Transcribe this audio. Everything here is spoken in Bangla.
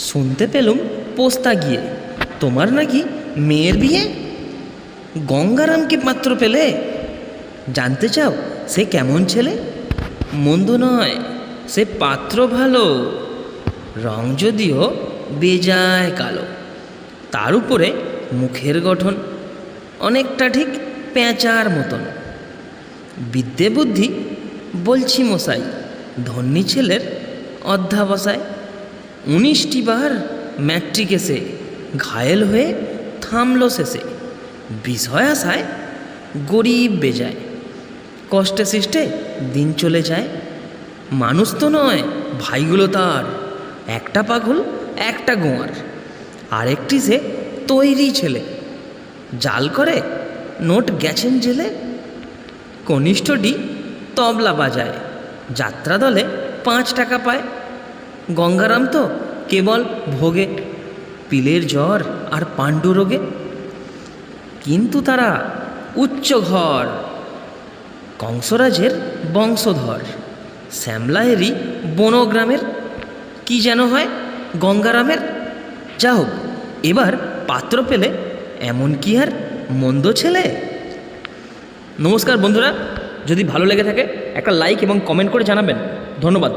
শুনতে পেলুম পোস্তা গিয়ে তোমার নাকি মেয়ের বিয়ে। গঙ্গারামকে মাত্র পেলে, জানতে চাও সে কেমন ছেলে? মন্দ নয়, সে পাত্র ভালো, রং যদিও বেজায় কালো, তার উপরে মুখের গঠন অনেকটা ঠিক পেঁচার মতন। বিদ্যে বুদ্ধি বলছি মশাই, ধন্যী ছেলের অধ্যাবসায়। 19টি বার ম্যাট্রিক এসে ঘায়েল হয়ে থামল শেষে। বিষয় আশায় গরিব বেজায়, কষ্টে সৃষ্টে দিন চলে যায়। মানুষ তো নয় ভাইগুলো তার, একটা পাগল একটা গোয়ার, আরেকটি সে তৈরি ছেলে, জাল করে নোট গেছেন জেলে। কনিষ্ঠটি তবলা বাজায়, যাত্রা দলে 5 টাকা পায়। গঙ্গারাম তো কেবল ভোগে পিলের জ্বর আর পাণ্ডু রোগে। কিন্তু তারা উচ্চ ঘর, কংসরাজের বংশধর, শ্যামলায়েরই বনগ্রামের। কি যেন হয় গঙ্গারামের। যা হোক, এবার পাত্র পেলে এমন কি আর মন্দ ছেলে। নমস্কার বন্ধুরা, যদি ভালো লেগে থাকে একটা লাইক এবং কমেন্ট করে জানাবেন। ধন্যবাদ।